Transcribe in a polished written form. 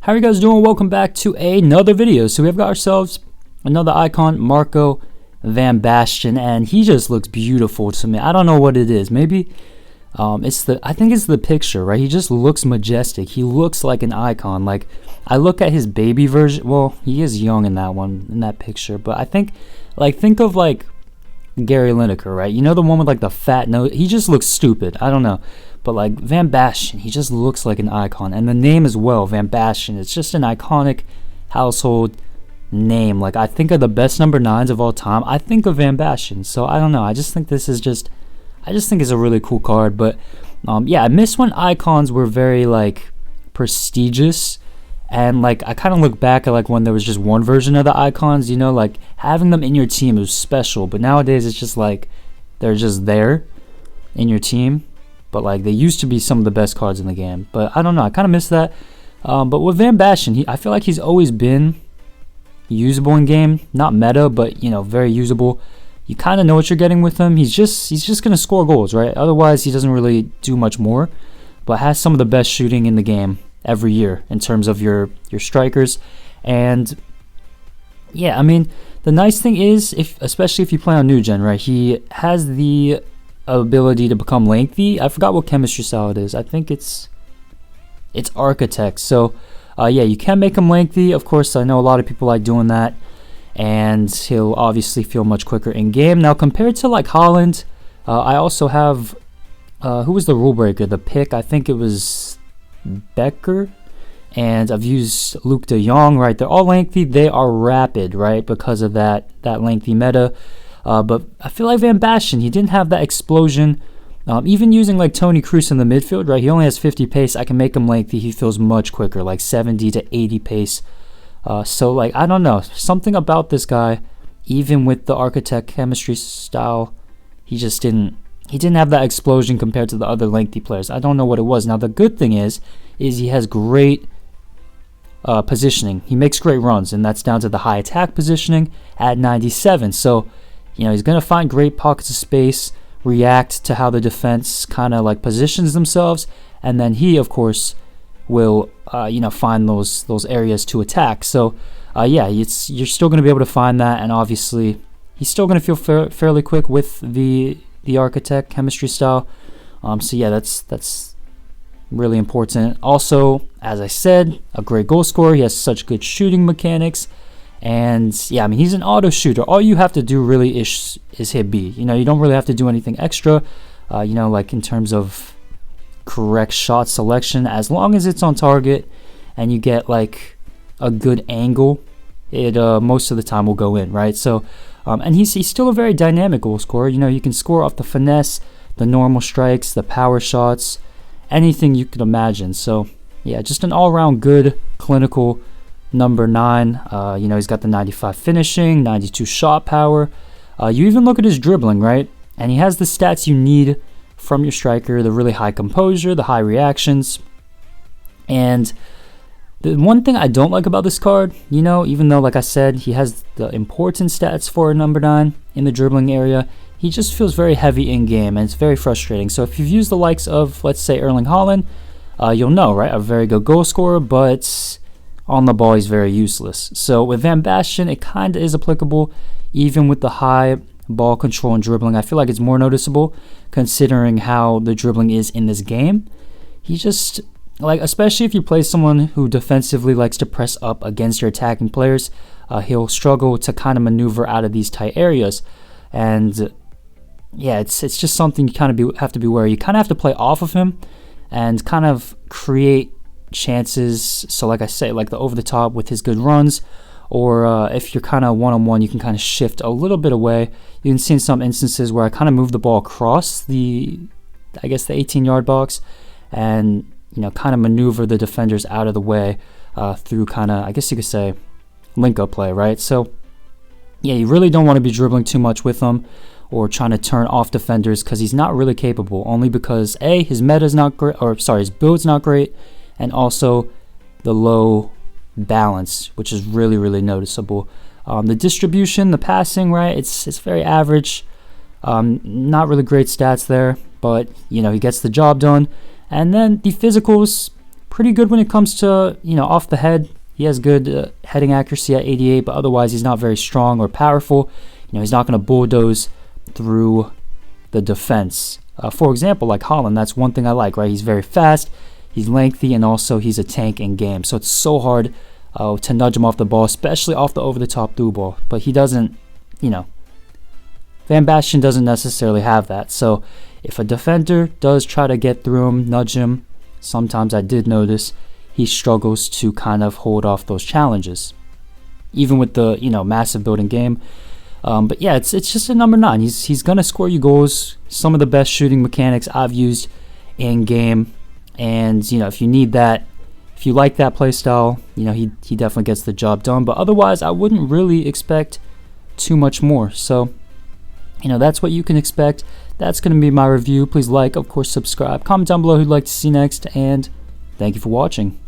How are you guys doing? Welcome back to another video. So we've got ourselves another icon, Marco Van Basten, and he just looks beautiful to me. I don't know what it is. Maybe I think it's the picture, right? He just looks majestic. He looks like an icon. Like, I look at his baby version. Well, he is young in that one, in that picture, but I think of like Gary Lineker, right? You know, the one with like the fat nose. He just looks stupid. I don't know. But like Van Basten, he just looks like an icon. And the name as well, Van Basten, it's just an iconic household name. Like, I think of the best number 9s of all time, I think of Van Basten. So I don't know. I just think it's a really cool card. But yeah, I miss when icons were very like prestigious. And like, I kind of look back at like when there was just one version of the icons, you know, like having them in your team was special. But nowadays it's just like they're just there in your team. But like, they used to be some of the best cards in the game. But I don't know, I kind of miss that. But with Van Basten, I feel like he's always been usable in game. Not meta, but, you know, very usable. You kind of know what you're getting with him. He's just going to score goals, right? Otherwise, he doesn't really do much more. But has some of the best shooting in the game every year in terms of your strikers. And yeah, I mean, the nice thing is, especially if you play on new gen, right? He has the ability to become lengthy. I forgot what chemistry style it is. I think it's architect. So yeah, you can make him lengthy. Of course, I know a lot of people like doing that, and he'll obviously feel much quicker in game. Now, compared to like Holland, I also have who was the rule breaker, the pick? I think it was Becker. And I've used Luke de Jong, right? They're all lengthy. They are rapid, right? Because of that lengthy meta. But I feel like Van Basten, he didn't have that explosion. Even using like Tony Kroos in the midfield, right? He only has 50 pace. I can make him lengthy. He feels much quicker, like 70 to 80 pace. So like, I don't know. Something about this guy, even with the architect chemistry style, he didn't have that explosion compared to the other lengthy players. I don't know what it was. Now, the good thing is he has great positioning. He makes great runs, and that's down to the high attack positioning at 97. So, you know, he's going to find great pockets of space, react to how the defense kind of like positions themselves, and then he, of course, will, you know, find those areas to attack. So, yeah, you're still going to be able to find that, and obviously, he's still going to feel fairly quick with the architect chemistry style. So, yeah, that's really important. Also, as I said, a great goal scorer. He has such good shooting mechanics. And yeah, I mean, he's an auto shooter. All you have to do really is hit B. You know, you don't really have to do anything extra, you know, like in terms of correct shot selection. As long as it's on target and you get like a good angle, it most of the time will go in, right? So, and he's still a very dynamic goal scorer. You know, you can score off the finesse, the normal strikes, the power shots, anything you could imagine. So yeah, just an all-around good clinical number 9. You know, he's got the 95 finishing, 92 shot power. You even look at his dribbling, right? And he has the stats you need from your striker, the really high composure, the high reactions. And the one thing I don't like about this card, you know, even though, like I said, he has the important stats for a number 9 in the dribbling area, he just feels very heavy in game, and it's very frustrating. So if you've used the likes of, let's say, Erling Haaland, you'll know, right? A very good goal scorer, but on the ball, he's very useless. So with Van Basten, it kind of is applicable, even with the high ball control and dribbling. I feel like it's more noticeable considering how the dribbling is in this game. He just, like, especially if you play someone who defensively likes to press up against your attacking players, he'll struggle to kind of maneuver out of these tight areas. And yeah, it's just something you kind of have to be aware. You kind of have to play off of him and kind of create chances. So like I say, like the over the top with his good runs, or if you're kind of one-on-one, you can kind of shift a little bit away. You can see in some instances where I kind of move the ball across the 18-yard box, and, you know, kind of maneuver the defenders out of the way through kind of, I guess you could say, link-up play, right? So yeah, you really don't want to be dribbling too much with him or trying to turn off defenders, because he's not really capable, only because his meta's not great, or sorry, his build's not great, and also the low balance, which is really, really noticeable. The distribution, the passing, right, it's very average. Not really great stats there, but, you know, he gets the job done. And then the physicals, pretty good when it comes to, off the head. He has good heading accuracy at 88, but otherwise he's not very strong or powerful. He's not going to bulldoze through the defense. For example, like Haaland, that's one thing I like, right? He's very fast, he's lengthy, and also he's a tank in game. So it's so hard to nudge him off the ball, especially off the over-the-top through ball. But he doesn't, Van Basten doesn't necessarily have that. So if a defender does try to get through him, nudge him, sometimes I did notice he struggles to kind of hold off those challenges, even with the massive building game. But yeah, it's just a number 9. He's gonna score you goals. Some of the best shooting mechanics I've used in game, and if you need that, if you like that play style, he definitely gets the job done. But otherwise, I wouldn't really expect too much more. So that's what you can expect. That's gonna be my review. Please like, of course, subscribe, comment down below who'd like to see next, and thank you for watching.